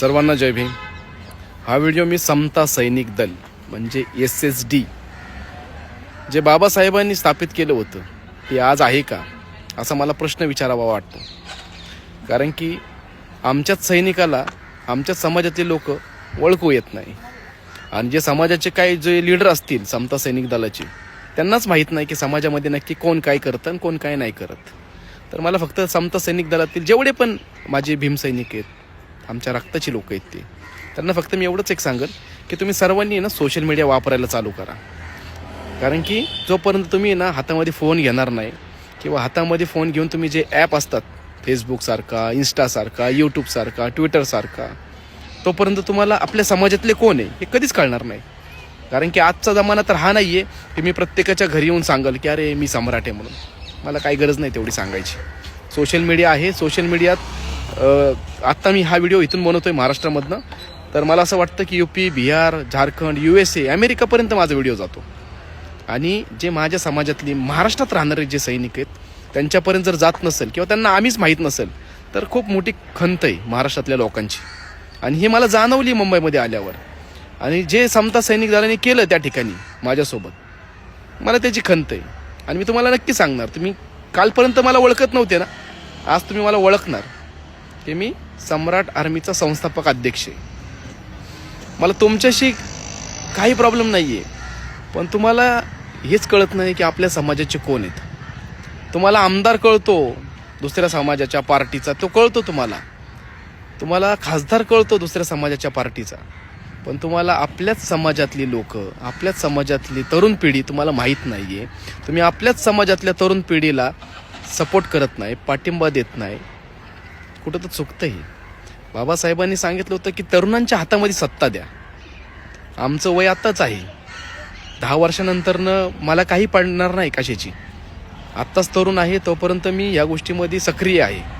सर्वांना जय भीम। हा व्हिडिओ मी समता सैनिक दल म्हणजे SSD जे बाबासाहेबांनी स्थापित केलं होतं ते आज आहे का असा मला प्रश्न विचारावा वाटतो। कारण की आमच्याच सैनिकाला आमच्याच समाजातले लोक ओळखू येत नाही आणि जे समाजाचे काही जे लीडर असतील समता सैनिक दलाचे त्यांनाच माहीत नाही की समाजामध्ये नक्की कोण काय करतं आणि कोण काय नाही करत। तर मला फक्त समता सैनिक दलातील जेवढे पण माझे भीम सैनिक आहेत, आमच्या रक्ताची लोक आहेत ते, त्यांना फक्त मी एवढंच एक सांगेन की तुम्ही सर्वांनी ना सोशल मीडिया वापरायला चालू करा। कारण की जोपर्यंत तुम्ही ना हातामध्ये फोन घेणार नाही किंवा हातामध्ये फोन घेऊन तुम्ही जे ॲप असतात फेसबुकसारखा, इंस्टासारखा, यूट्यूबसारखा, ट्विटरसारखा, तोपर्यंत तुम्हाला आपल्या समाजातले कोण आहे हे कधीच कळणार नाही। कारण की आजचा जमाना तर हा नाही आहे की मी प्रत्येकाच्या घरी येऊन सांगेल की अरे मी सम्राट आहे म्हणून। मला काही गरज नाही तेवढी सांगायची। सोशल मीडिया आहे, सोशल मीडियात आत्ता मी हा व्हिडिओ इथून बनवतोय महाराष्ट्रामधनं, तर मला असं वाटतं की UP, बिहार, झारखंड, USA, अमेरिकापर्यंत माझा व्हिडिओ जातो। आणि जे माझ्या समाजातली महाराष्ट्रात राहणारे जे सैनिक आहेत त्यांच्यापर्यंत जर जात नसेल किंवा त्यांना आम्हीच माहीत नसेल तर खूप मोठी खंत आहे महाराष्ट्रातल्या लोकांची। आणि हे मला जाणवली मुंबईमध्ये आल्यावर, आणि जे समता सैनिक दलाने केलं त्या ठिकाणी माझ्यासोबत, मला त्याची खंत आहे। आणि मी तुम्हाला नक्की सांगणार, तुम्ही कालपर्यंत मला ओळखत नव्हते ना, आज तुम्ही मला ओळखणार की मी सम्राट आर्मीचा संस्थापक अध्यक्ष आहे। मला तुमच्याशी काही प्रॉब्लेम नाही आहे, पण तुम्हाला हेच कळत नाही की आपल्या समाजाचे कोण आहेत। तुम्हाला आमदार कळतो दुसऱ्या समाजाच्या पार्टीचा, तो कळतो तुम्हाला खासदार कळतो दुसऱ्या समाजाच्या पार्टीचा, पण तुम्हाला आपल्याच समाजातली लोक, आपल्याच समाजातली तरुण पिढी तुम्हाला माहीत नाही आहे। तुम्ही आपल्याच समाजातल्या तरुण पिढीला सपोर्ट करत नाही, पाठिंबा देत नाही। कुठं तर चुकतं हे। बाबासाहेबांनी सांगितलं होतं की तरुणांच्या हातामध्ये सत्ता द्या। आमचं वय आत्ताच आहे, 10 वर्षानंतरनं मला काही पडणार नाही कशाची। आत्ताच तरुण आहे, तोपर्यंत मी या गोष्टीमध्ये सक्रिय आहे।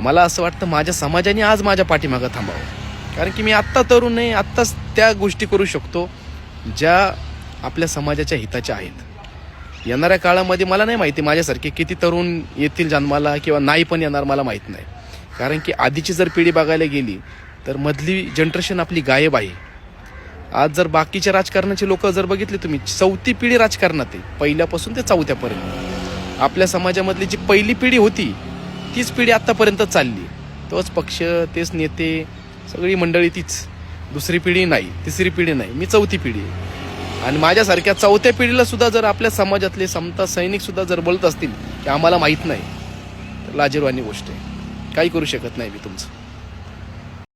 मला असं वाटतं माझ्या समाजाने आज माझ्या पाठीमागं थांबावं, कारण की मी आत्ता तरुण आहे, आत्ताच त्या गोष्टी करू शकतो ज्या आपल्या समाजाच्या हिताच्या आहेत। येणाऱ्या काळामध्ये मला नाही माहिती माझ्यासारखे किती तरुण येतील जन्माला किंवा नाही पण येणार, मला माहीत नाही। कारण की आधीची जर पिढी बघायला गेली तर मधली जनरेशन आपली गायब आहे। आज जर बाकीच्या राजकारणाचे लोक जर बघितले तुम्ही, 4थी पिढी राजकारणात आहे, पहिल्यापासून ते 4थ्यापर्यंत। आपल्या समाजामधली जी पहिली पिढी होती तीच पिढी आत्तापर्यंत चालली, तोच पक्ष, तेच नेते, सगळी मंडळी तीच। दुसरी पिढी नाही, तिसरी पिढी नाही, मी 4थी पिढी आहे। आणि माझ्यासारख्या 4थ्या पिढीला सुद्धा जर आपल्या समाजातले समता सैनिक सुद्धा जर बोलत असतील की आम्हाला माहीत नाही, तर लाजिरवाणी गोष्ट आहे। काही करू शकत नाही मी तुमचं।